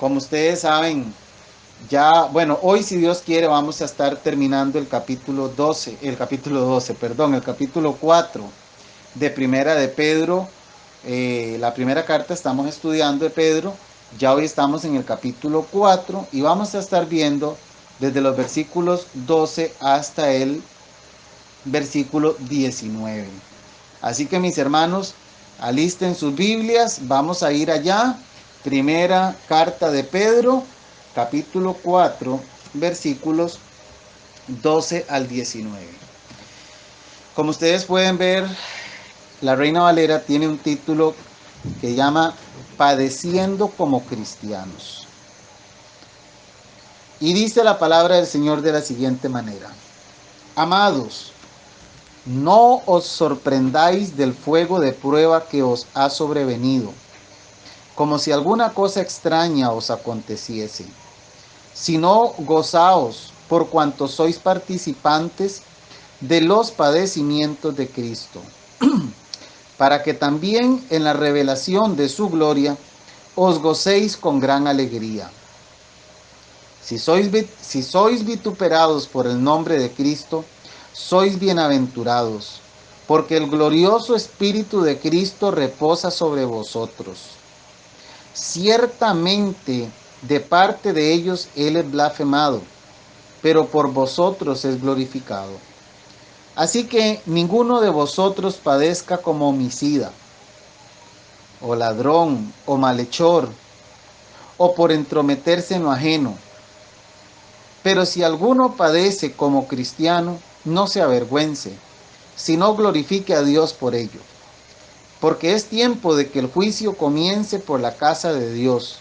Como ustedes saben, ya, bueno, hoy si Dios quiere vamos a estar terminando el capítulo 4 de Primera de Pedro. La primera carta estamos estudiando de Pedro, ya hoy estamos en el capítulo 4 y vamos a estar viendo desde los versículos 12 hasta el versículo 19. Así que mis hermanos, alisten sus Biblias, vamos a ir allá. Primera carta de Pedro, capítulo 4, versículos 12 al 19. Como ustedes pueden ver, la Reina Valera tiene un título que llama Padeciendo como cristianos. Y dice la palabra del Señor de la siguiente manera: Amados, no os sorprendáis del fuego de prueba que os ha sobrevenido, como si alguna cosa extraña os aconteciese, sino gozaos por cuanto sois participantes de los padecimientos de Cristo, para que también en la revelación de su gloria os gocéis con gran alegría. Si sois vituperados por el nombre de Cristo, sois bienaventurados, porque el glorioso Espíritu de Cristo reposa sobre vosotros. Ciertamente, de parte de ellos Él es blasfemado, pero por vosotros es glorificado. Así que ninguno de vosotros padezca como homicida, o ladrón, o malhechor, o por entrometerse en lo ajeno. Pero si alguno padece como cristiano, no se avergüence, sino glorifique a Dios por ello. Porque es tiempo de que el juicio comience por la casa de Dios.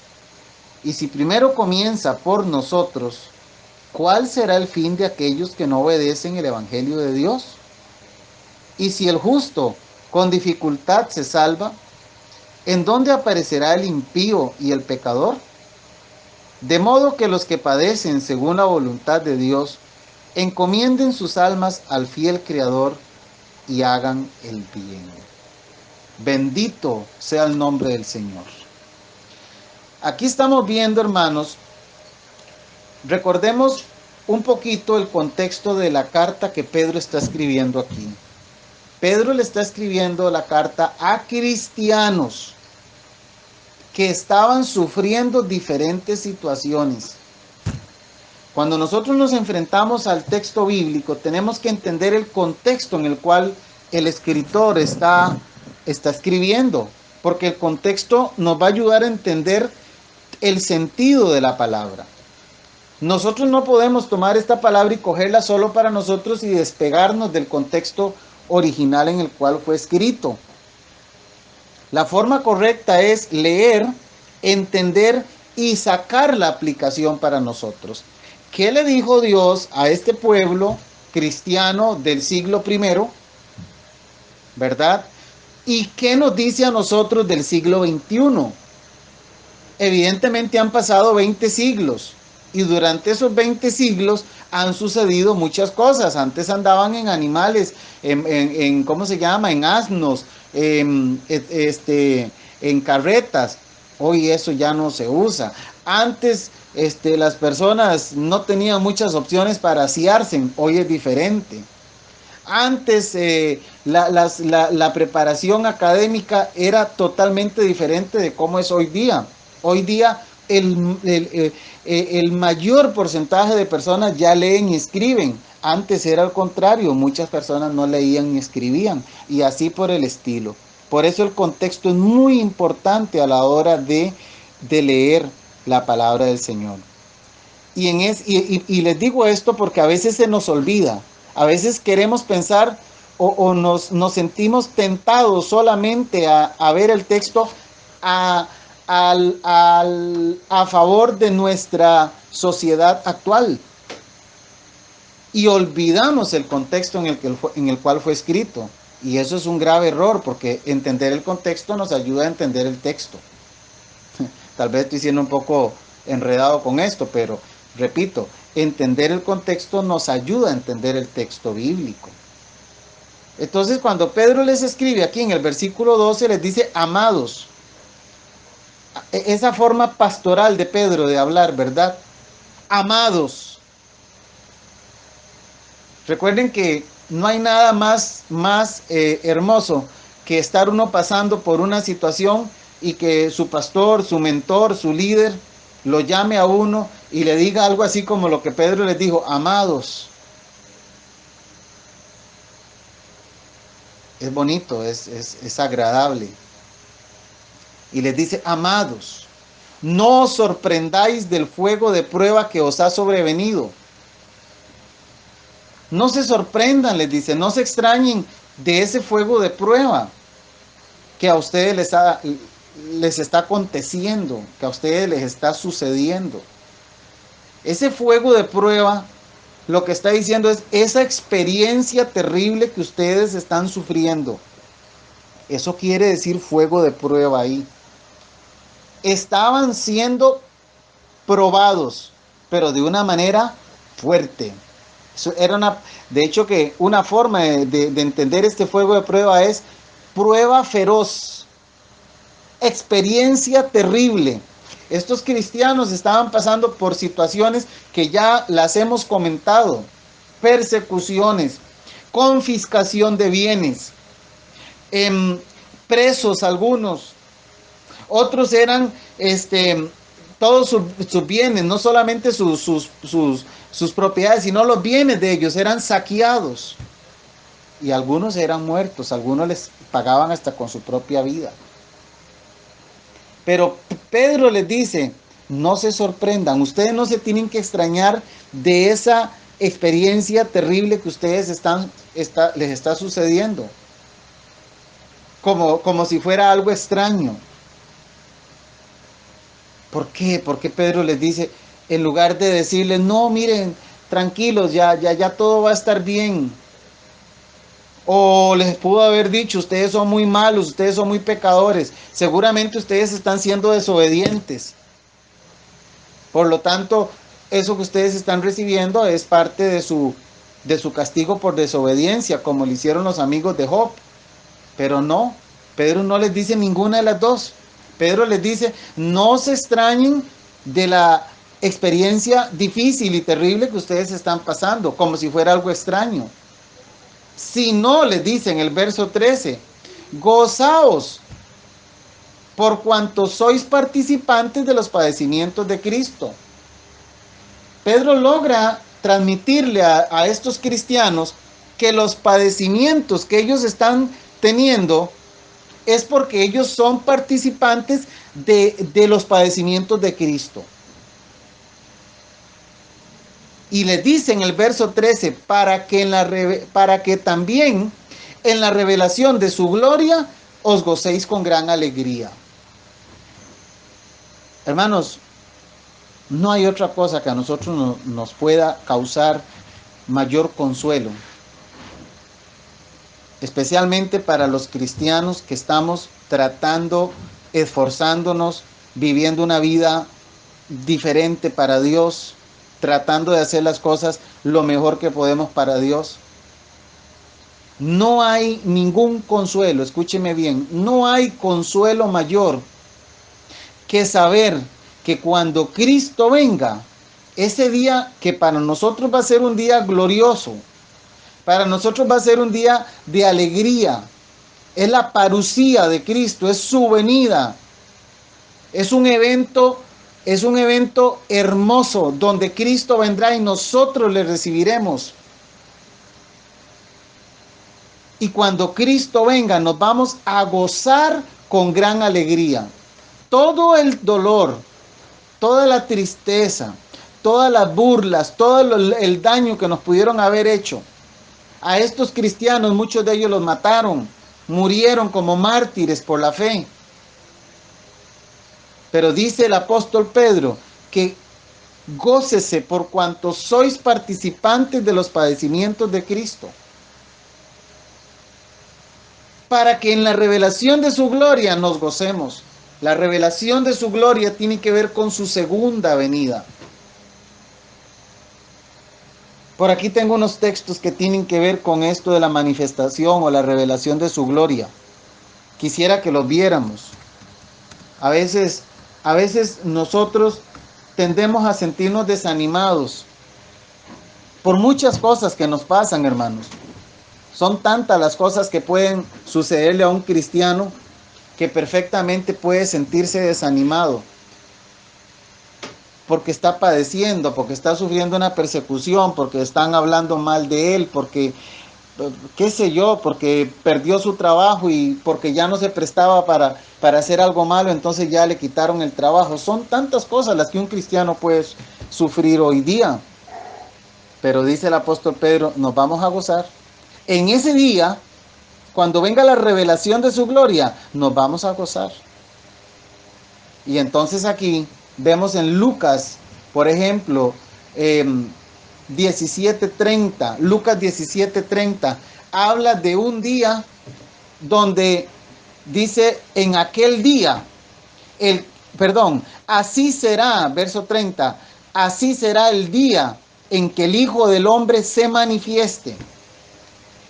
Y si primero comienza por nosotros, ¿cuál será el fin de aquellos que no obedecen el Evangelio de Dios? Y si el justo con dificultad se salva, ¿en dónde aparecerá el impío y el pecador? De modo que los que padecen según la voluntad de Dios, encomienden sus almas al fiel Creador y hagan el bien. Bendito sea el nombre del Señor. Aquí estamos viendo, hermanos, recordemos un poquito el contexto de la carta que Pedro está escribiendo aquí. Pedro le está escribiendo la carta a cristianos que estaban sufriendo diferentes situaciones. Cuando nosotros nos enfrentamos al texto bíblico, tenemos que entender el contexto en el cual el escritor está escribiendo, porque el contexto nos va a ayudar a entender el sentido de la palabra. Nosotros no podemos tomar esta palabra y cogerla solo para nosotros y despegarnos del contexto original en el cual fue escrito. La forma correcta es leer, entender y sacar la aplicación para nosotros. ¿Qué le dijo Dios a este pueblo cristiano del siglo I? ¿Verdad? ¿Y qué nos dice a nosotros del siglo XXI? Evidentemente han pasado 20 siglos y durante esos 20 siglos han sucedido muchas cosas. Antes andaban en animales, en ¿cómo se llama? En asnos, en carretas. Hoy eso ya no se usa. Antes las personas no tenían muchas opciones para asearse, hoy es diferente. Antes la preparación académica era totalmente diferente de cómo es hoy día. Hoy día el mayor porcentaje de personas ya leen y escriben. Antes era al contrario, muchas personas no leían ni escribían y así por el estilo. Por eso el contexto es muy importante a la hora de leer la palabra del Señor. Y les digo esto porque a veces se nos olvida. A veces queremos pensar o nos sentimos tentados solamente a ver el texto a favor de nuestra sociedad actual. Y olvidamos el contexto en el cual fue escrito. Y eso es un grave error porque entender el contexto nos ayuda a entender el texto. Tal vez estoy siendo un poco enredado con esto, pero repito, entender el contexto nos ayuda a entender el texto bíblico. Entonces, cuando Pedro les escribe aquí en el versículo 12, les dice, amados. esa forma pastoral de Pedro de hablar, ¿verdad? Amados. Recuerden que no hay nada más hermoso que estar uno pasando por una situación y que su pastor, su mentor, su líder lo llame a uno y le diga algo así como lo que Pedro les dijo: amados. Es bonito, es agradable. Y les dice: amados, no os sorprendáis del fuego de prueba que os ha sobrevenido. No se sorprendan, les dice, no se extrañen de ese fuego de prueba que a ustedes les está aconteciendo, que a ustedes les está sucediendo. Ese fuego de prueba lo que está diciendo es esa experiencia terrible que ustedes están sufriendo. Eso quiere decir fuego de prueba ahí. Estaban siendo probados, pero de una manera fuerte. Eso era de hecho, que una forma de entender este fuego de prueba es prueba feroz, experiencia terrible. Estos cristianos estaban pasando por situaciones que ya las hemos comentado: persecuciones, confiscación de bienes, presos algunos, otros eran todos sus bienes, no solamente sus propiedades, sino los bienes de ellos eran saqueados. Y algunos eran muertos, algunos les pagaban hasta con su propia vida. Pero Pedro les dice: no se sorprendan, ustedes no se tienen que extrañar de esa experiencia terrible que ustedes les está sucediendo. Como si fuera algo extraño. ¿Por qué? Porque Pedro les dice, en lugar de decirles: no, miren, tranquilos, ya todo va a estar bien. O les pudo haber dicho: ustedes son muy malos, ustedes son muy pecadores, seguramente ustedes están siendo desobedientes. Por lo tanto, eso que ustedes están recibiendo es parte de su castigo por desobediencia, como lo hicieron los amigos de Job. Pero no, Pedro no les dice ninguna de las dos. Pedro les dice: no se extrañen de la experiencia difícil y terrible que ustedes están pasando, como si fuera algo extraño. Si no, les dice en el verso 13, gozaos por cuanto sois participantes de los padecimientos de Cristo. Pedro logra transmitirle a estos cristianos que los padecimientos que ellos están teniendo es porque ellos son participantes de los padecimientos de Cristo. Y les dice en el verso 13, para que también en la revelación de su gloria os gocéis con gran alegría. Hermanos, no hay otra cosa que a nosotros nos pueda causar mayor consuelo, especialmente para los cristianos que estamos tratando, esforzándonos, viviendo una vida diferente para Dios, tratando de hacer las cosas lo mejor que podemos para Dios. No hay ningún consuelo, escúcheme bien, no hay consuelo mayor que saber que cuando Cristo venga, ese día que para nosotros va a ser un día glorioso, para nosotros va a ser un día de alegría, es la parucía de Cristo, es su venida, es un evento hermoso donde Cristo vendrá y nosotros le recibiremos. Y cuando Cristo venga, nos vamos a gozar con gran alegría. Todo el dolor, toda la tristeza, todas las burlas, todo el daño que nos pudieron haber hecho a estos cristianos, muchos de ellos los mataron, murieron como mártires por la fe. Pero dice el apóstol Pedro que gócese por cuanto sois participantes de los padecimientos de Cristo, para que en la revelación de su gloria nos gocemos. La revelación de su gloria tiene que ver con su segunda venida. Por aquí tengo unos textos que tienen que ver con esto de la manifestación o la revelación de su gloria. Quisiera que los viéramos. A veces A veces nosotros tendemos a sentirnos desanimados por muchas cosas que nos pasan, hermanos. Son tantas las cosas que pueden sucederle a un cristiano que perfectamente puede sentirse desanimado porque está padeciendo, porque está sufriendo una persecución, porque están hablando mal de él, porque qué sé yo, porque perdió su trabajo y porque ya no se prestaba para hacer algo malo, entonces ya le quitaron el trabajo. Son tantas cosas las que un cristiano puede sufrir hoy día. Pero dice el apóstol Pedro, nos vamos a gozar. En ese día, cuando venga la revelación de su gloria, nos vamos a gozar. Y entonces aquí vemos en Lucas, por ejemplo, 17:30, Lucas 17:30, habla de un día donde dice en aquel día, así será, verso 30, así será el día en que el Hijo del Hombre se manifieste.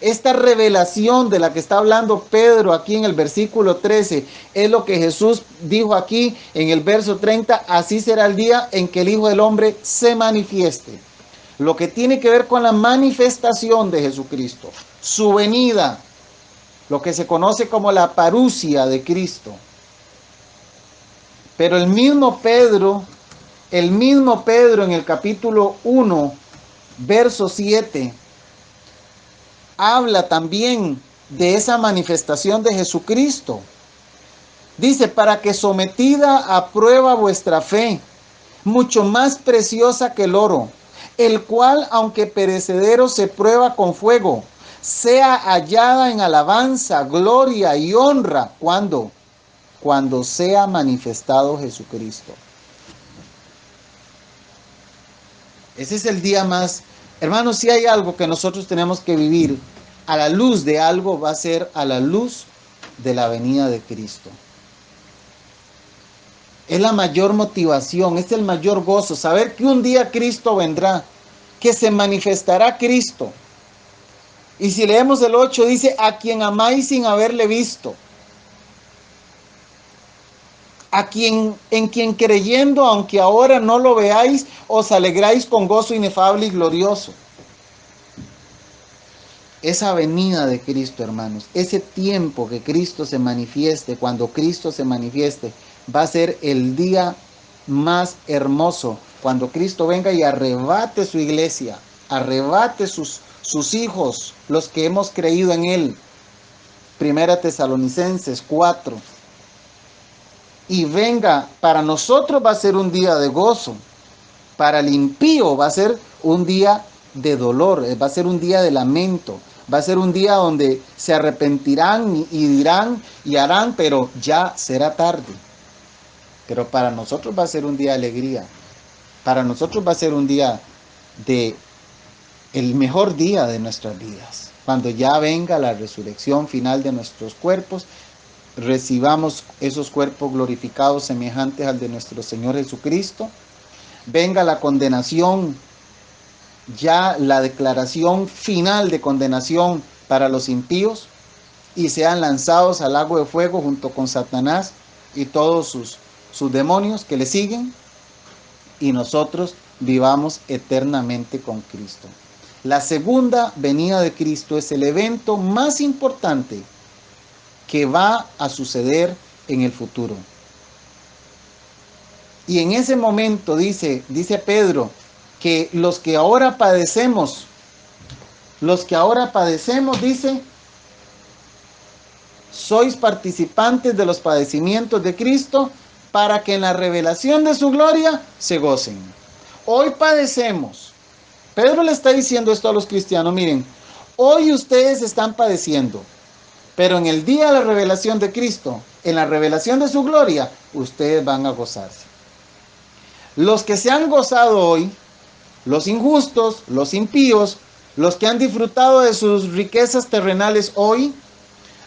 Esta revelación de la que está hablando Pedro aquí en el versículo 13 es lo que Jesús dijo aquí en el verso 30, así será el día en que el Hijo del Hombre se manifieste. Lo que tiene que ver con la manifestación de Jesucristo, su venida, lo que se conoce como la parusia de Cristo. Pero el mismo Pedro en el capítulo 1, verso 7, habla también de esa manifestación de Jesucristo. Dice, para que sometida a prueba vuestra fe, mucho más preciosa que el oro, el cual, aunque perecedero, se prueba con fuego, sea hallada en alabanza, gloria y honra. ¿Cuándo? Cuando sea manifestado Jesucristo. Ese es el día más. Hermanos, si hay algo que nosotros tenemos que vivir a la luz de algo, va a ser a la luz de la venida de Cristo. Es la mayor motivación, es el mayor gozo, saber que un día Cristo vendrá, que se manifestará Cristo. Y si leemos el 8, dice, a quien amáis sin haberle visto, en quien creyendo, aunque ahora no lo veáis, os alegráis con gozo inefable y glorioso. Esa venida de Cristo, hermanos, ese tiempo que Cristo se manifieste, cuando Cristo se manifieste, va a ser el día más hermoso, cuando Cristo venga y arrebate su iglesia, arrebate sus hijos, los que hemos creído en Él. Primera Tesalonicenses 4. Y venga, para nosotros va a ser un día de gozo, para el impío va a ser un día de dolor, va a ser un día de lamento, va a ser un día donde se arrepentirán y dirán y harán, pero ya será tarde. Pero para nosotros va a ser un día de alegría, para nosotros va a ser un día el mejor día de nuestras vidas, cuando ya venga la resurrección final de nuestros cuerpos, recibamos esos cuerpos glorificados semejantes al de nuestro Señor Jesucristo, venga la condenación, ya la declaración final de condenación para los impíos, y sean lanzados al lago de fuego junto con Satanás y todos sus demonios que le siguen, y nosotros vivamos eternamente con Cristo. La segunda venida de Cristo es el evento más importante que va a suceder en el futuro. Y en ese momento dice Pedro, que los que ahora padecemos, dice, sois participantes de los padecimientos de Cristo, para que en la revelación de su gloria se gocen. Hoy padecemos. Pedro le está diciendo esto a los cristianos, miren, hoy ustedes están padeciendo, pero en el día de la revelación de Cristo, en la revelación de su gloria, ustedes van a gozarse. Los que se han gozado hoy, los injustos, los impíos, los que han disfrutado de sus riquezas terrenales hoy,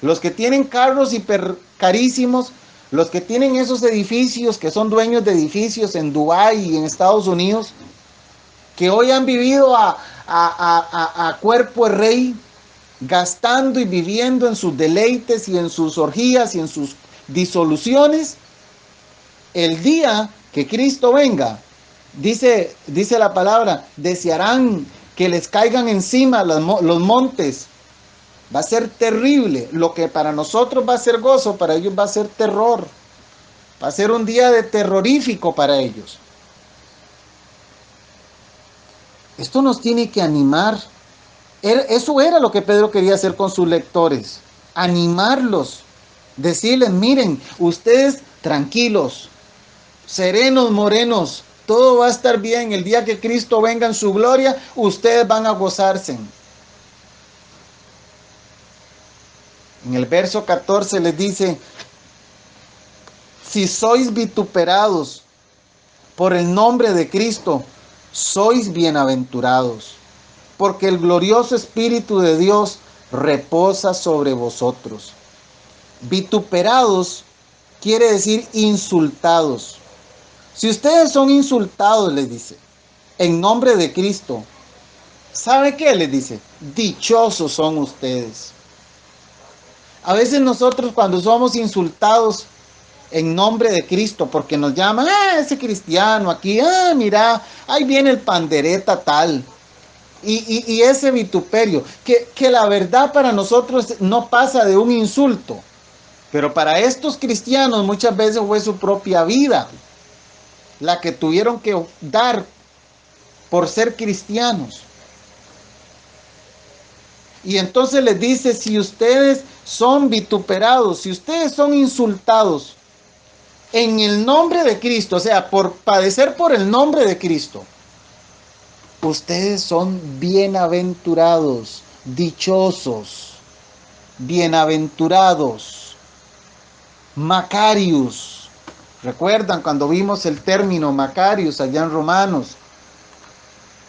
los que tienen carros hiper carísimos, los que tienen esos edificios, que son dueños de edificios en Dubái y en Estados Unidos, que hoy han vivido a cuerpo de rey, gastando y viviendo en sus deleites y en sus orgías y en sus disoluciones, El día que Cristo venga, dice la palabra, desearán que les caigan encima los montes. Va a ser terrible. Lo que para nosotros va a ser gozo, para ellos va a ser terror. Va a ser un día de terrorífico para ellos. Esto nos tiene que animar. Eso era lo que Pedro quería hacer con sus lectores. Animarlos. Decirles, miren, ustedes tranquilos, serenos, morenos, todo va a estar bien. El día que Cristo venga en su gloria, ustedes van a gozarse. En el verso 14 les dice, si sois vituperados por el nombre de Cristo, sois bienaventurados, porque el glorioso Espíritu de Dios reposa sobre vosotros. Vituperados quiere decir insultados. Si ustedes son insultados, les dice, en nombre de Cristo, ¿sabe qué? Les dice, dichosos son ustedes. A veces nosotros cuando somos insultados en nombre de Cristo, porque nos llaman, ese cristiano aquí, mira, ahí viene el pandereta tal, y ese vituperio, que la verdad para nosotros no pasa de un insulto, pero para estos cristianos muchas veces fue su propia vida la que tuvieron que dar por ser cristianos. Y entonces les dice, si ustedes son vituperados, si ustedes son insultados en el nombre de Cristo, o sea, por padecer por el nombre de Cristo, ustedes son bienaventurados, dichosos, bienaventurados, Macarius. ¿Recuerdan cuando vimos el término Macarius allá en Romanos?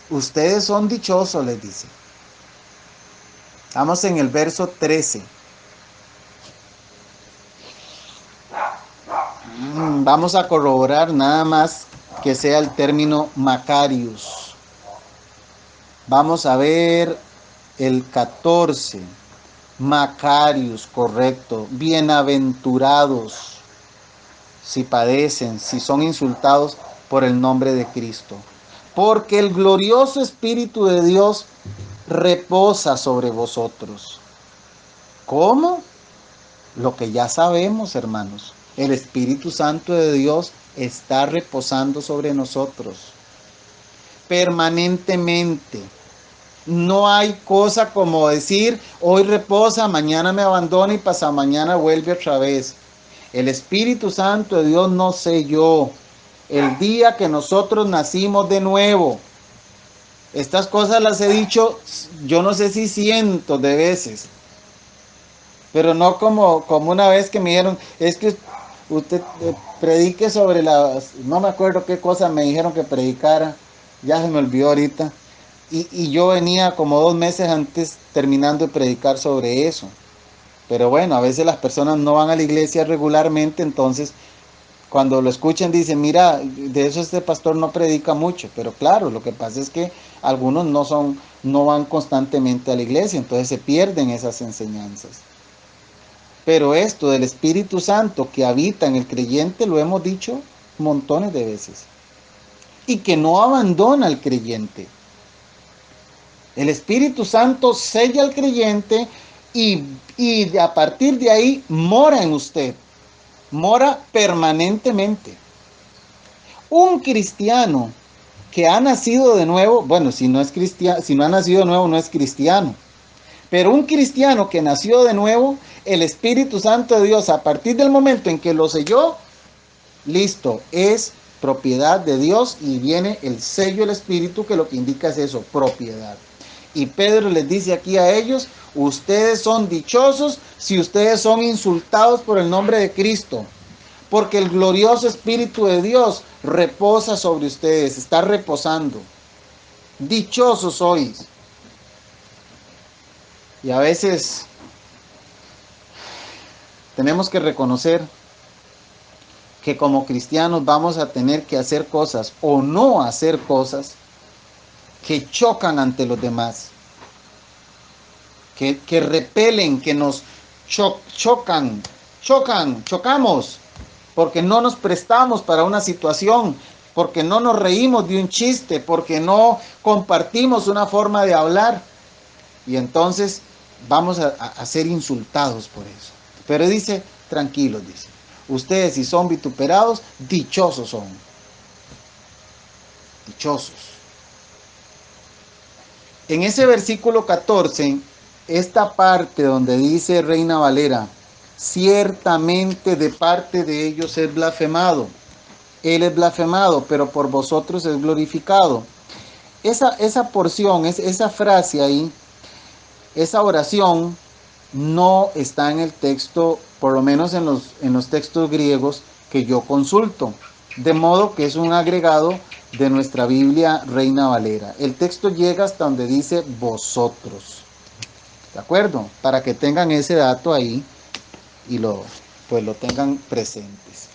Ustedes son dichosos, les dice. Estamos en el verso 13. Vamos a corroborar nada más que sea el término Macarius. Vamos a ver el 14. Macarius, correcto. Bienaventurados si padecen, si son insultados por el nombre de Cristo. Porque el glorioso Espíritu de Dios reposa sobre vosotros. ¿Cómo? Lo que ya sabemos, hermanos. El Espíritu Santo de Dios está reposando sobre nosotros permanentemente. No hay cosa como decir, hoy reposa, mañana me abandona y pasado mañana vuelve otra vez. El Espíritu Santo de Dios nos selló el día que nosotros nacimos de nuevo. Estas cosas las he dicho, yo no sé si cientos de veces, pero no como una vez que me dijeron, es que usted predique sobre no me acuerdo qué cosa me dijeron que predicara, ya se me olvidó ahorita, y yo venía como 2 meses antes terminando de predicar sobre eso. Pero bueno, a veces las personas no van a la iglesia regularmente, entonces cuando lo escuchan dicen, mira, de eso este pastor no predica mucho. Pero claro, lo que pasa es que algunos no van constantemente a la iglesia, entonces se pierden esas enseñanzas. Pero esto del Espíritu Santo que habita en el creyente lo hemos dicho montones de veces. Y que no abandona al creyente. El Espíritu Santo sella al creyente y a partir de ahí mora en usted. Mora permanentemente. Un cristiano que ha nacido de nuevo, bueno, si no ha nacido de nuevo, no es cristiano. Pero un cristiano que nació de nuevo, el Espíritu Santo de Dios, a partir del momento en que lo selló, listo, es propiedad de Dios y viene el sello del Espíritu que lo que indica es eso, propiedad. Y Pedro les dice aquí a ellos, ustedes son dichosos si ustedes son insultados por el nombre de Cristo, porque el glorioso Espíritu de Dios reposa sobre ustedes, está reposando. Dichosos sois. Y a veces tenemos que reconocer que como cristianos vamos a tener que hacer cosas o no hacer cosas que chocan ante los demás, que repelen, que nos chocamos. porque no nos prestamos para una situación, porque no nos reímos de un chiste, porque no compartimos una forma de hablar. Y entonces vamos a ser insultados por eso. Pero dice, tranquilos, dice, ustedes si son vituperados, dichosos son. Dichosos. En ese versículo 14, esta parte donde dice Reina Valera, ciertamente de parte de ellos es blasfemado. Él es blasfemado, pero por vosotros es glorificado. Esa porción, esa frase ahí, esa oración no está en el texto, por lo menos en los textos griegos que yo consulto. De modo que es un agregado de nuestra Biblia Reina Valera. El texto llega hasta donde dice vosotros. ¿De acuerdo? Para que tengan ese dato ahí y lo tengan presentes.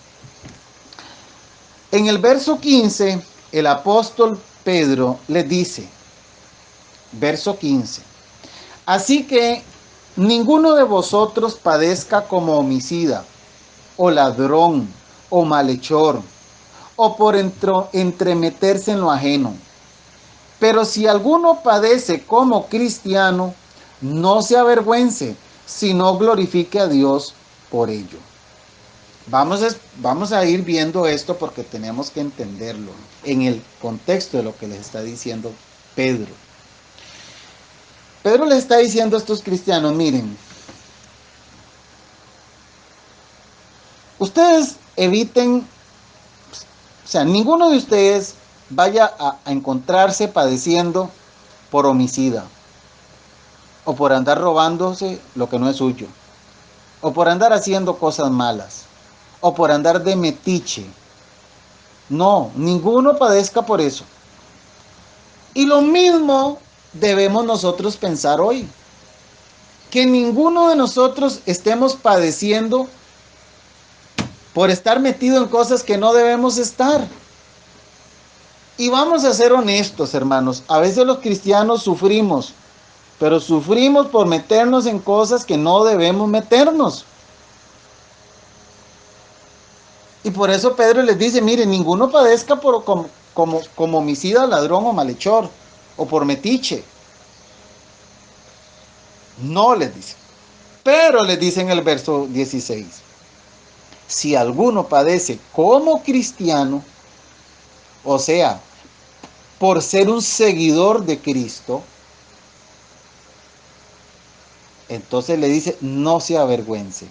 En el verso 15, el apóstol Pedro les dice, verso 15, así que ninguno de vosotros padezca como homicida, o ladrón, o malhechor, o por entremeterse en lo ajeno. Pero si alguno padece como cristiano, no se avergüence, sino glorifique a Dios por ello. Vamos a ir viendo esto porque tenemos que entenderlo en el contexto de lo que les está diciendo Pedro. Pedro les está diciendo a estos cristianos, miren, ustedes eviten, o sea, ninguno de ustedes vaya a encontrarse padeciendo por homicida, o por andar robándose lo que no es suyo, o por andar haciendo cosas malas, o por andar de metiche. No, ninguno padezca por eso. Y lo mismo debemos nosotros pensar hoy. Que ninguno de nosotros estemos padeciendo por estar metido en cosas que no debemos estar. Y vamos a ser honestos, hermanos. A veces los cristianos sufrimos, pero sufrimos por meternos en cosas que no debemos meternos. Y por eso Pedro les dice, mire, ninguno padezca como homicida, ladrón o malhechor, o por metiche. No les dice. Pero les dice en el verso 16, si alguno padece como cristiano, o sea, por ser un seguidor de Cristo, entonces le dice, no se avergüence,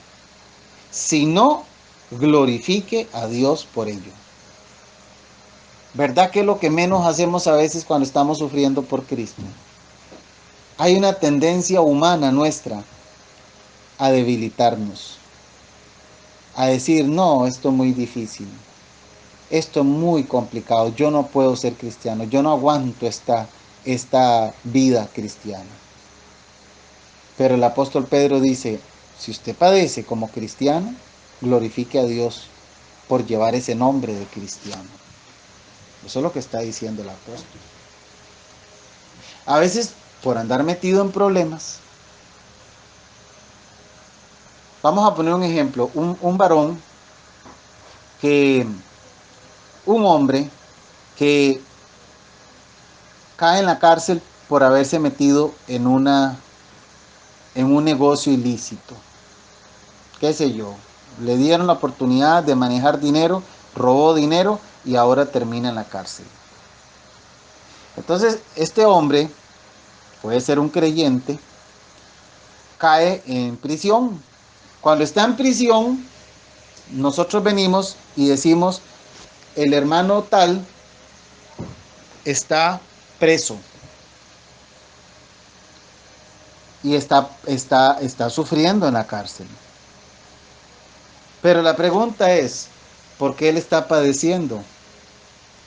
sino glorifique a Dios por ello. ¿Verdad que es lo que menos hacemos a veces cuando estamos sufriendo por Cristo? Hay una tendencia humana nuestra a debilitarnos, a decir, no, esto es muy difícil, esto es muy complicado, yo no puedo ser cristiano, yo no aguanto esta vida cristiana. Pero el apóstol Pedro dice, si usted padece como cristiano, glorifique a Dios por llevar ese nombre de cristiano. Eso es lo que está diciendo el apóstol. A veces, por andar metido en problemas, vamos a poner un ejemplo, un varón, un hombre que cae en la cárcel por haberse metido en un negocio ilícito. Qué sé yo, le dieron la oportunidad de manejar dinero, robó dinero y ahora termina en la cárcel. Entonces, este hombre, puede ser un creyente, cae en prisión. Cuando está en prisión, nosotros venimos y decimos, el hermano tal está preso y está sufriendo en la cárcel. Pero la pregunta es, ¿por qué él está padeciendo?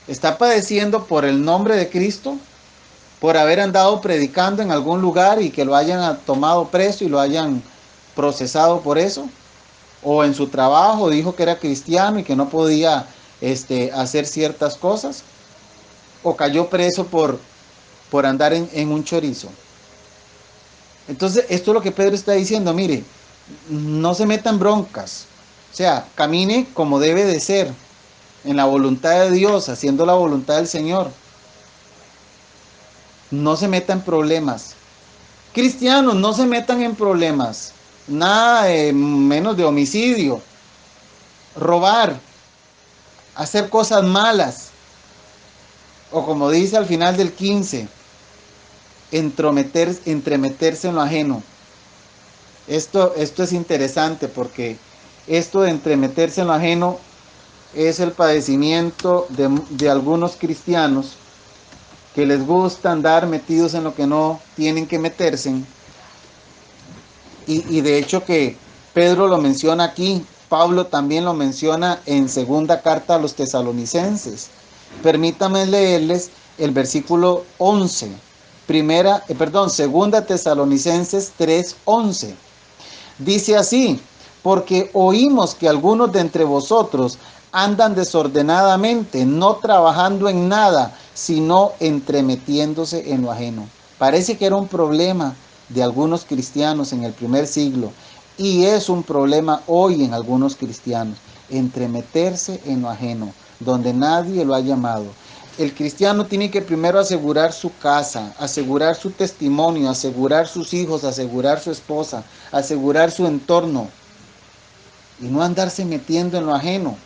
¿Está padeciendo por el nombre de Cristo? ¿Por haber andado predicando en algún lugar y que lo hayan tomado preso y lo hayan procesado por eso? ¿O en su trabajo dijo que era cristiano y que no podía hacer ciertas cosas? ¿O cayó preso por andar en un chorizo? Entonces, esto es lo que Pedro está diciendo, mire, no se metan broncas. O sea, camine como debe de ser, en la voluntad de Dios, haciendo la voluntad del Señor. No se meta en problemas. Cristianos, no se metan en problemas. Nada menos de homicidio, robar, hacer cosas malas. O como dice al final del 15, entremeterse en lo ajeno. Esto es interesante porque esto de entremeterse en lo ajeno es el padecimiento de algunos cristianos que les gusta andar metidos en lo que no tienen que meterse. Y de hecho que Pedro lo menciona aquí, Pablo también lo menciona en segunda carta a los tesalonicenses. Permítame leerles el versículo 11, segunda Tesalonicenses 3:11. Dice así: porque oímos que algunos de entre vosotros andan desordenadamente, no trabajando en nada, sino entremetiéndose en lo ajeno. Parece que era un problema de algunos cristianos en el primer siglo y es un problema hoy en algunos cristianos, entremeterse en lo ajeno, donde nadie lo ha llamado. El cristiano tiene que primero asegurar su casa, asegurar su testimonio, asegurar sus hijos, asegurar su esposa, asegurar su entorno y no andarse metiendo en lo ajeno.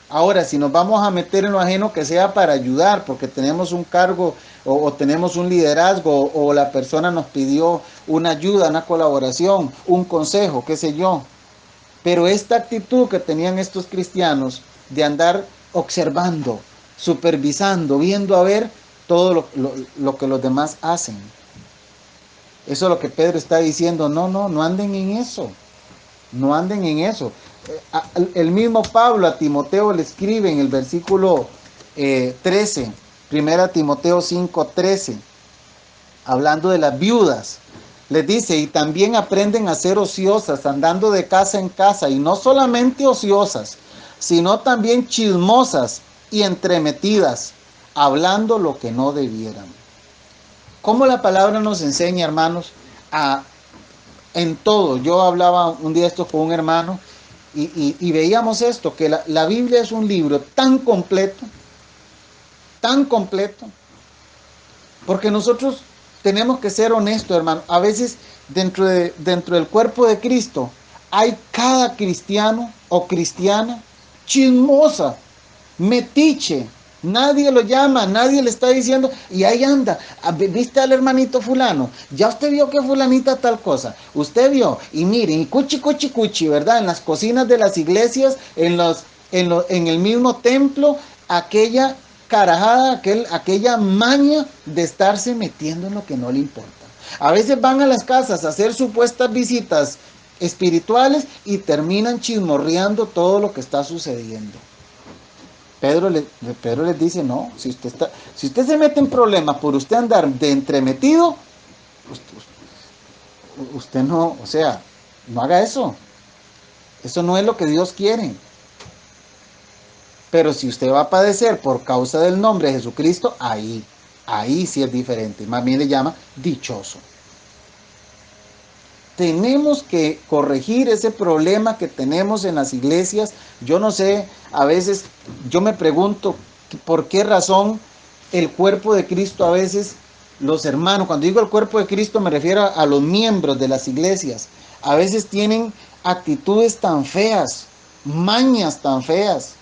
Ahora, si nos vamos a meter en lo ajeno, que sea para ayudar, porque tenemos un cargo o tenemos un liderazgo o la persona nos pidió una ayuda, una colaboración, un consejo, qué sé yo. Pero esta actitud que tenían estos cristianos de andar observando, supervisando, viendo a ver todo lo que los demás hacen. Eso es lo que Pedro está diciendo. No anden en eso. No anden en eso. El mismo Pablo a Timoteo le escribe en el versículo 13, primera Timoteo 5:13, hablando de las viudas. Les dice, y también aprenden a ser ociosas, andando de casa en casa, y no solamente ociosas, sino también chismosas y entremetidas, hablando lo que no debieran. ¿Cómo la palabra nos enseña, hermanos, en todo? Yo hablaba un día esto con un hermano y veíamos esto, que la Biblia es un libro tan completo, porque nosotros tenemos que ser honestos, hermano. A veces dentro del cuerpo de Cristo hay cada cristiano o cristiana chismosa, metiche. Nadie lo llama, nadie le está diciendo, y ahí anda, ¿viste al hermanito fulano? Ya usted vio que fulanita tal cosa, usted vio, y miren, y cuchi, ¿verdad? En las cocinas de las iglesias, en el mismo templo, aquella carajada, aquella maña de estarse metiendo en lo que no le importa. A veces van a las casas a hacer supuestas visitas espirituales y terminan chismorreando todo lo que está sucediendo. Pedro les dice, no, si usted se mete en problemas por usted andar de entremetido, usted no, o sea, no haga eso. Eso no es lo que Dios quiere. Pero si usted va a padecer por causa del nombre de Jesucristo, ahí sí es diferente. Más bien le llama dichoso. Tenemos que corregir ese problema que tenemos en las iglesias. Yo no sé, a veces yo me pregunto por qué razón el cuerpo de Cristo, a veces los hermanos, cuando digo el cuerpo de Cristo me refiero a los miembros de las iglesias, a veces tienen actitudes tan feas, mañas tan feas.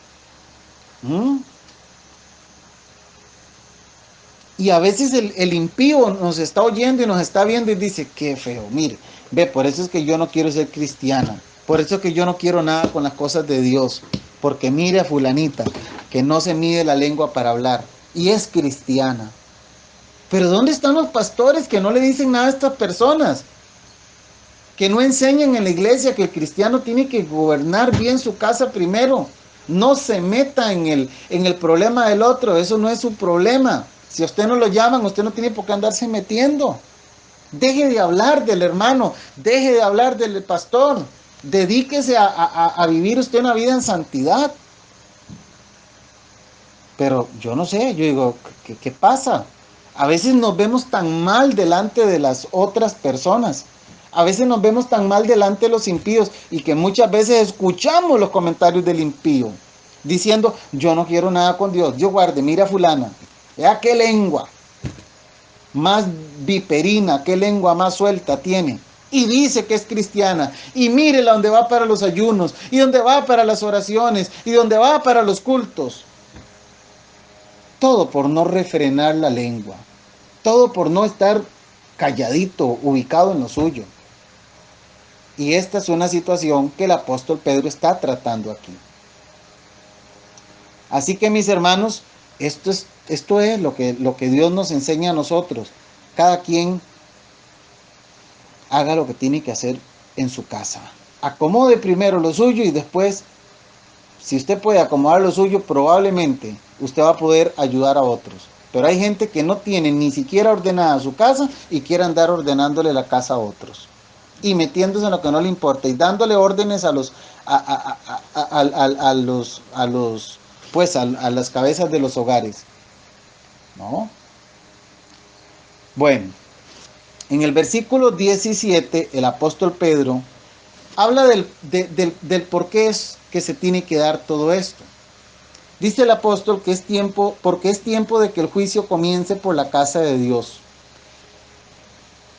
Y a veces el impío nos está oyendo y nos está viendo y dice, qué feo, mire, ve, por eso es que yo no quiero ser cristiana, por eso es que yo no quiero nada con las cosas de Dios, porque mire a fulanita, que no se mide la lengua para hablar, y es cristiana. Pero ¿dónde están los pastores que no le dicen nada a estas personas? Que no enseñan en la iglesia que el cristiano tiene que gobernar bien su casa primero. No se meta en el problema del otro, eso no es su problema. Si a usted no lo llaman, usted no tiene por qué andarse metiendo. Deje de hablar del hermano, deje de hablar del pastor. Dedíquese a vivir usted una vida en santidad. Pero yo no sé, yo digo, ¿qué pasa? A veces nos vemos tan mal delante de las otras personas. A veces nos vemos tan mal delante de los impíos y que muchas veces escuchamos los comentarios del impío diciendo, yo no quiero nada con Dios. Dios guarde, mira a fulana, vea qué lengua más viperina, qué lengua más suelta tiene. Y dice que es cristiana. Y mírela donde va para los ayunos, y donde va para las oraciones, y donde va para los cultos. Todo por no refrenar la lengua. Todo por no estar calladito, ubicado en lo suyo. Y esta es una situación que el apóstol Pedro está tratando aquí. Así que, mis hermanos, esto es lo que Dios nos enseña a nosotros. Cada quien haga lo que tiene que hacer en su casa. Acomode primero lo suyo y después, si usted puede acomodar lo suyo, probablemente usted va a poder ayudar a otros. Pero hay gente que no tiene ni siquiera ordenada su casa y quiere andar ordenándole la casa a otros. Y metiéndose en lo que no le importa y dándole órdenes a las cabezas de los hogares. ¿No? Bueno, en el versículo 17, el apóstol Pedro habla del por qué es que se tiene que dar todo esto. Dice el apóstol que es tiempo, porque es tiempo de que el juicio comience por la casa de Dios.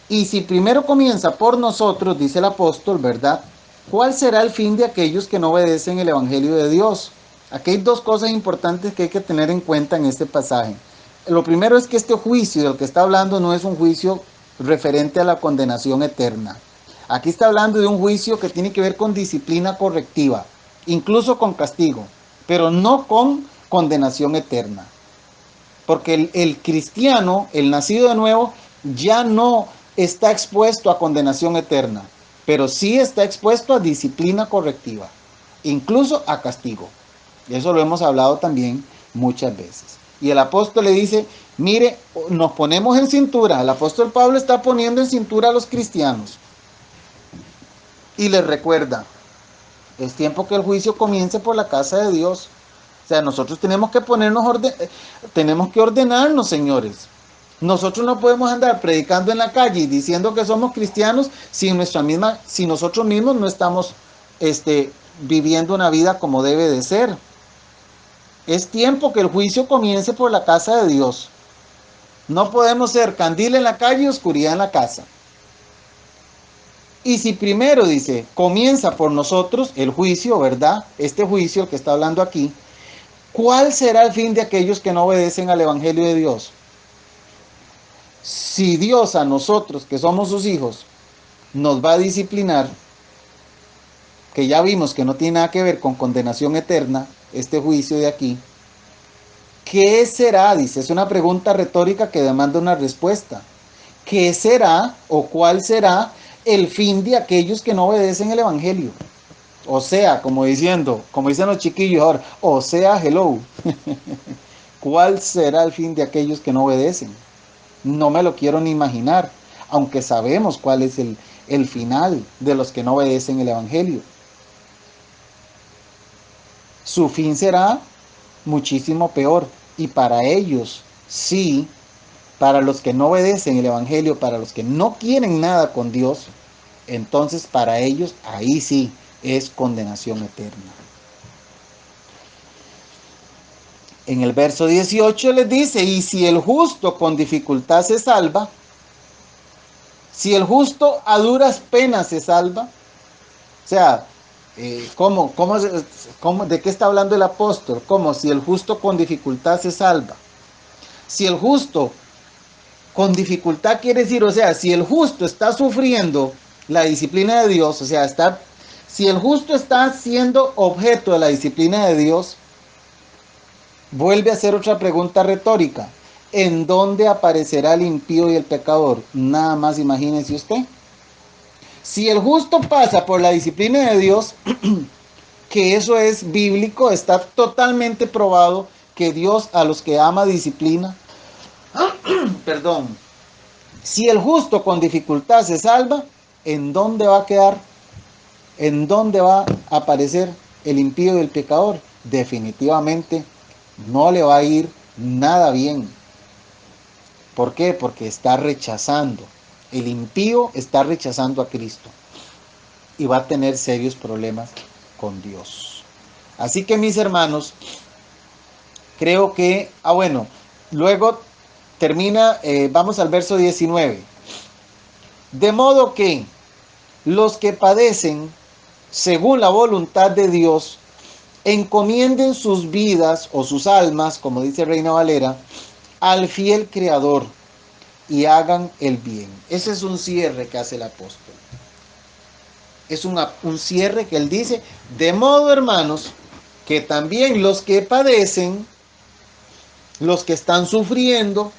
Y si primero comienza por nosotros, dice el apóstol, ¿verdad? ¿Cuál será el fin de aquellos que no obedecen el evangelio de Dios? Aquí hay dos cosas importantes que hay que tener en cuenta en este pasaje. Lo primero es que este juicio del que está hablando no es un juicio referente a la condenación eterna. Aquí está hablando de un juicio que tiene que ver con disciplina correctiva, incluso con castigo, pero no con condenación eterna. Porque el cristiano, el nacido de nuevo, ya no está expuesto a condenación eterna, pero sí está expuesto a disciplina correctiva, incluso a castigo. Y eso lo hemos hablado también muchas veces. Y el apóstol le dice, mire, nos ponemos en cintura. El apóstol Pablo está poniendo en cintura a los cristianos. Y les recuerda, es tiempo que el juicio comience por la casa de Dios. O sea, nosotros tenemos que tenemos que ordenarnos, señores. Nosotros no podemos andar predicando en la calle y diciendo que somos cristianos si nosotros mismos no estamos viviendo una vida como debe de ser. Es tiempo que el juicio comience por la casa de Dios. No podemos ser candil en la calle y oscuridad en la casa. Y si primero, dice, comienza por nosotros el juicio, ¿verdad? Este juicio, el que está hablando aquí, ¿cuál será el fin de aquellos que no obedecen al evangelio de Dios? Si Dios a nosotros, que somos sus hijos, nos va a disciplinar, que ya vimos que no tiene nada que ver con condenación eterna, este juicio de aquí, ¿qué será? Dice, es una pregunta retórica que demanda una respuesta. ¿Qué será o cuál será el fin de aquellos que no obedecen el evangelio? O sea, como dicen los chiquillos ahora, o sea, hello. ¿Cuál será el fin de aquellos que no obedecen? No me lo quiero ni imaginar, aunque sabemos cuál es el final de los que no obedecen el evangelio. Su fin será muchísimo peor. Y para ellos, sí, para los que no obedecen el evangelio, para los que no quieren nada con Dios, entonces para ellos ahí sí es condenación eterna. En el verso 18 les dice, y si el justo con dificultad se salva, si el justo a duras penas se salva, o sea, ¿de qué está hablando el apóstol? ¿Cómo? Si el justo con dificultad se salva. Si el justo con dificultad quiere decir, o sea, si el justo está sufriendo la disciplina de Dios, o sea, si el justo está siendo objeto de la disciplina de Dios, vuelve a hacer otra pregunta retórica. ¿En dónde aparecerá el impío y el pecador? Nada más imagínese usted. Si el justo pasa por la disciplina de Dios, que eso es bíblico, está totalmente probado que Dios a los que ama disciplina. Perdón. Si el justo con dificultad se salva, ¿en dónde va a quedar? ¿En dónde va a aparecer el impío y el pecador? Definitivamente no le va a ir nada bien. ¿Por qué? Porque está rechazando El impío está rechazando a Cristo y va a tener serios problemas con Dios. Así que, mis hermanos, creo que, bueno, luego termina, vamos al verso 19. De modo que los que padecen según la voluntad de Dios, encomienden sus vidas o sus almas, como dice Reina Valera, al fiel Creador y hagan el bien. Ese es un cierre que hace el apóstol. Es un cierre que él dice, de modo, hermanos, que también los que padecen, los que están sufriendo,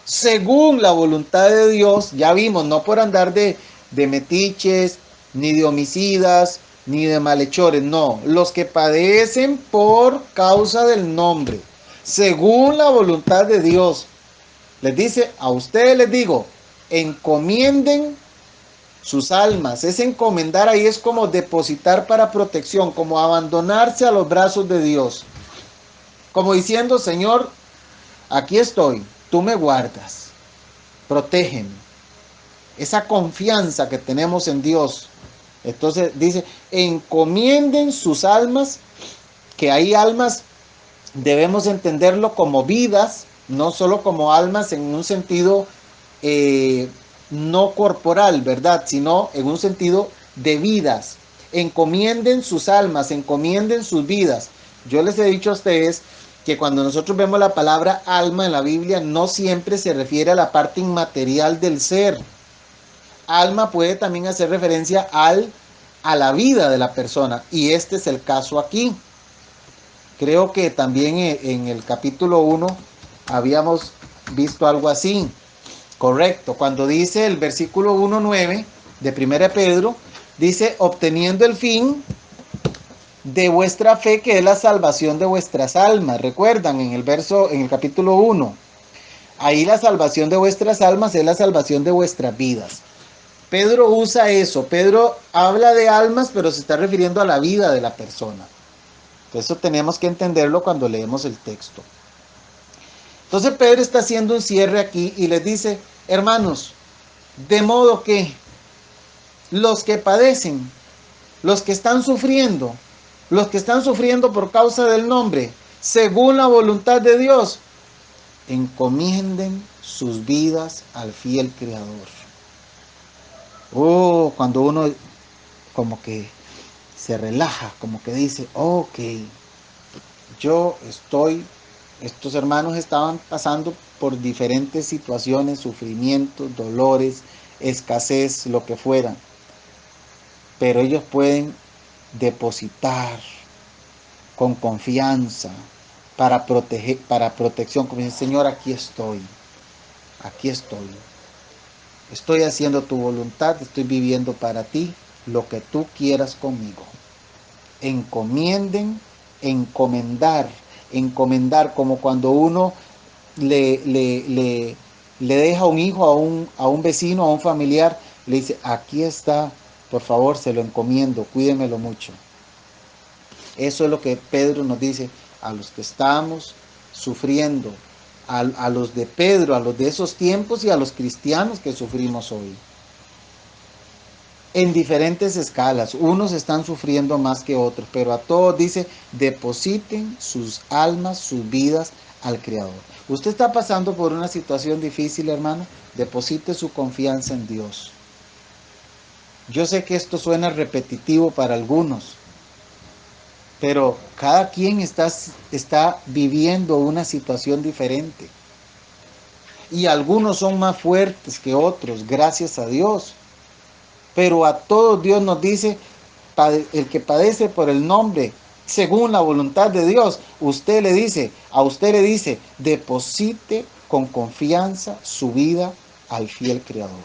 según la voluntad de Dios, ya vimos, no por andar de metiches, ni de homicidas, ni de malhechores, no, los que padecen por causa del nombre, según la voluntad de Dios. Les dice, a ustedes les digo, encomienden sus almas. Ese encomendar ahí es como depositar para protección, como abandonarse a los brazos de Dios. Como diciendo, Señor, aquí estoy, tú me guardas, protégeme. Esa confianza que tenemos en Dios. Entonces dice, encomienden sus almas, que hay almas, debemos entenderlo como vidas, no solo como almas en un sentido no corporal, ¿verdad? Sino en un sentido de vidas. Encomienden sus almas, encomienden sus vidas. Yo les he dicho a ustedes que cuando nosotros vemos la palabra alma en la Biblia, no siempre se refiere a la parte inmaterial del ser. Alma puede también hacer referencia a la vida de la persona, y este es el caso aquí. Creo que también en el capítulo 1 habíamos visto algo así. Correcto, cuando dice el versículo 1:9 de 1 Pedro, dice, obteniendo el fin de vuestra fe, que es la salvación de vuestras almas. Recuerdan en el capítulo 1, ahí la salvación de vuestras almas es la salvación de vuestras vidas. Pedro usa eso, Pedro habla de almas, pero se está refiriendo a la vida de la persona. Eso tenemos que entenderlo cuando leemos el texto. Entonces Pedro está haciendo un cierre aquí y les dice, hermanos, de modo que los que padecen, los que están sufriendo por causa del nombre, según la voluntad de Dios, encomienden sus vidas al fiel Creador. Cuando uno como que se relaja, como que dice, ok, estos hermanos estaban pasando por diferentes situaciones, sufrimientos, dolores, escasez, lo que fuera, pero ellos pueden depositar con confianza para protección, como dice, Señor, aquí estoy, estoy haciendo tu voluntad, estoy viviendo para ti lo que tú quieras conmigo. Encomendar, como cuando uno le deja un hijo a un vecino, a un familiar, le dice, aquí está, por favor, se lo encomiendo, cuídemelo mucho. Eso es lo que Pedro nos dice a los que estamos sufriendo, a los de Pedro, a los de esos tiempos y a los cristianos que sufrimos hoy. En diferentes escalas, unos están sufriendo más que otros, pero a todos dice, depositen sus almas, sus vidas al Creador. Usted está pasando por una situación difícil, hermano, deposite su confianza en Dios. Yo sé que esto suena repetitivo para algunos, pero cada quien está viviendo una situación diferente. Y algunos son más fuertes que otros, gracias a Dios. Pero a todos Dios nos dice, el que padece por el nombre, según la voluntad de Dios, a usted le dice, deposite con confianza su vida al fiel Creador.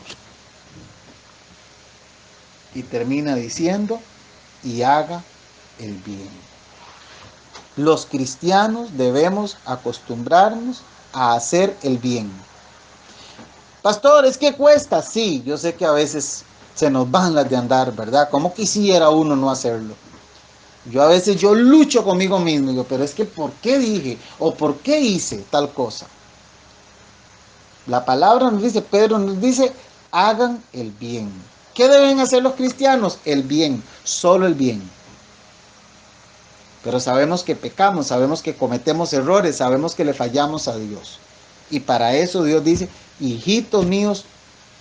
Y termina diciendo, y haga el bien. Los cristianos debemos acostumbrarnos a hacer el bien. Pastor, ¿es que cuesta? Sí, yo sé que a veces se nos van las de andar, ¿verdad? ¿Cómo quisiera uno no hacerlo? A veces lucho conmigo mismo, digo, pero es que ¿por qué dije? ¿O por qué hice tal cosa? La palabra nos dice, Pedro nos dice, hagan el bien. ¿Qué deben hacer los cristianos? El bien, solo el bien. Pero sabemos que pecamos, sabemos que cometemos errores, sabemos que le fallamos a Dios. Y para eso Dios dice, hijitos míos,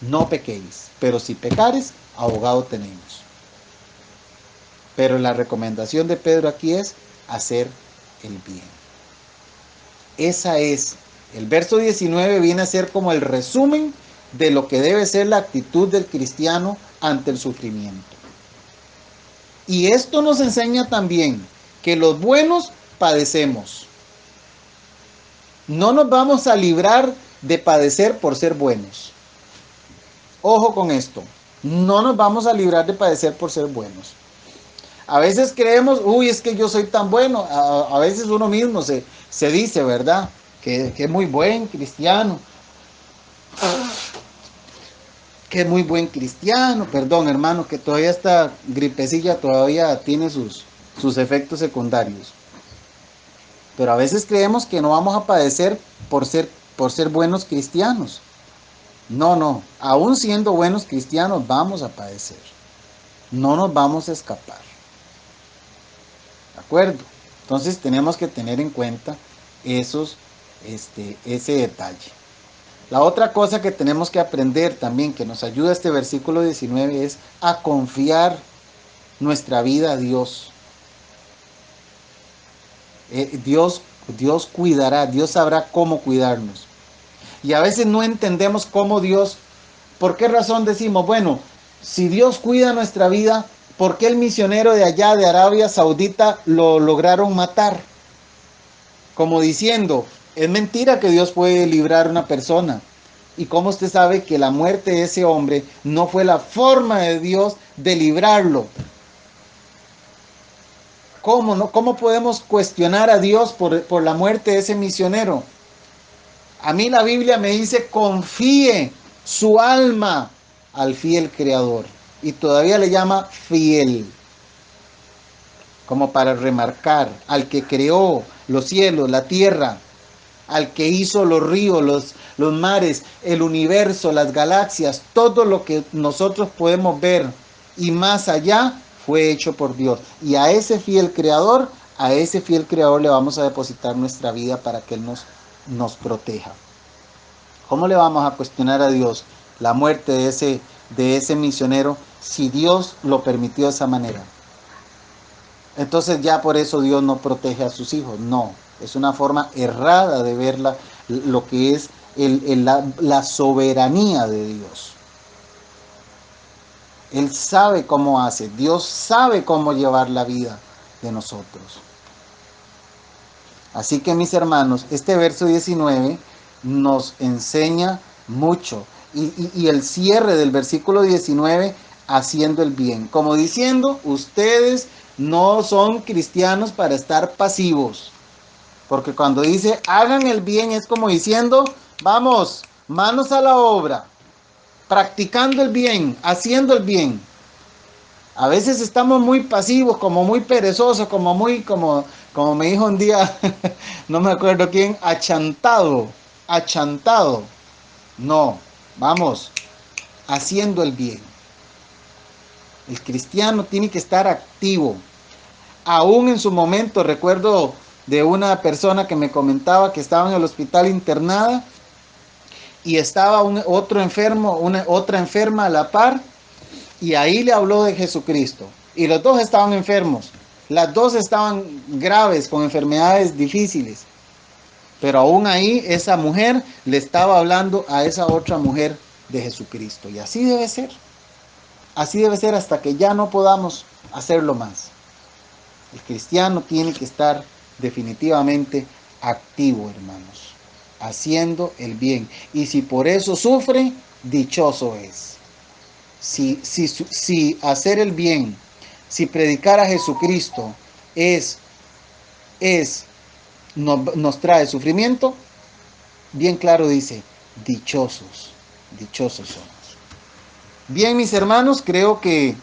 no pequéis, pero si pecares, abogado tenemos. Pero la recomendación de Pedro aquí es hacer el bien. Esa es, el verso 19 viene a ser como el resumen de lo que debe ser la actitud del cristiano ante el sufrimiento. Y esto nos enseña también que los buenos padecemos. No nos vamos a librar de padecer por ser buenos. Ojo con esto, no nos vamos a librar de padecer por ser buenos. A veces creemos, uy, es que yo soy tan bueno. A veces uno mismo se dice, ¿verdad? Que es muy buen cristiano. Que es muy buen cristiano. Perdón, hermano, que todavía esta gripecilla todavía tiene sus efectos secundarios. Pero a veces creemos que no vamos a padecer por ser buenos cristianos. No. Aún siendo buenos cristianos vamos a padecer. No nos vamos a escapar. ¿De acuerdo? Entonces tenemos que tener en cuenta ese detalle. La otra cosa que tenemos que aprender también, que nos ayuda este versículo 19, es a confiar nuestra vida a Dios. Dios cuidará, Dios sabrá cómo cuidarnos. Y a veces no entendemos cómo Dios, ¿por qué razón decimos, bueno, si Dios cuida nuestra vida, ¿por qué el misionero de allá de Arabia Saudita lo lograron matar? Como diciendo, es mentira que Dios puede librar a una persona. ¿Y cómo usted sabe que la muerte de ese hombre no fue la forma de Dios de librarlo? ¿Cómo, no? ¿Cómo podemos cuestionar a Dios por la muerte de ese misionero? A mí la Biblia me dice, confíe su alma al fiel creador. Y todavía le llama fiel. Como para remarcar, al que creó los cielos, la tierra, al que hizo los ríos, los mares, el universo, las galaxias, todo lo que nosotros podemos ver y más allá fue hecho por Dios. Y a ese fiel creador le vamos a depositar nuestra vida para que Él nos proteja. ¿Cómo le vamos a cuestionar a Dios la muerte de ese misionero si Dios lo permitió de esa manera? Entonces ya por eso Dios no protege a sus hijos. No, es una forma errada de ver lo que es la soberanía de Dios. Él sabe cómo hace, Dios sabe cómo llevar la vida de nosotros. Así que mis hermanos, este verso 19 nos enseña mucho. Y el cierre del versículo 19, haciendo el bien. Como diciendo, ustedes no son cristianos para estar pasivos. Porque cuando dice, hagan el bien, es como diciendo, vamos, manos a la obra. Practicando el bien, haciendo el bien. A veces estamos muy pasivos, como muy perezosos, como me dijo un día, no me acuerdo quién, achantado. No, vamos, haciendo el bien. El cristiano tiene que estar activo. Aún en su momento, recuerdo de una persona que me comentaba que estaba en el hospital internada y estaba otra enferma a la par, y ahí le habló de Jesucristo. Y los dos estaban enfermos. Las dos estaban graves, con enfermedades difíciles. Pero aún ahí esa mujer le estaba hablando a esa otra mujer de Jesucristo. Y así debe ser. Así debe ser hasta que ya no podamos hacerlo más. El cristiano tiene que estar definitivamente activo, hermanos. Haciendo el bien. Y si por eso sufre, dichoso es. Si hacer el bien, si predicar a Jesucristo nos trae sufrimiento, bien claro dice, dichosos somos. Bien, mis hermanos, creo que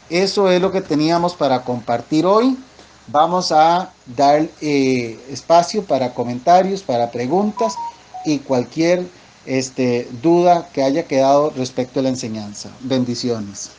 eso es lo que teníamos para compartir hoy. Vamos a dar espacio para comentarios, para preguntas y cualquier duda que haya quedado respecto a la enseñanza. Bendiciones.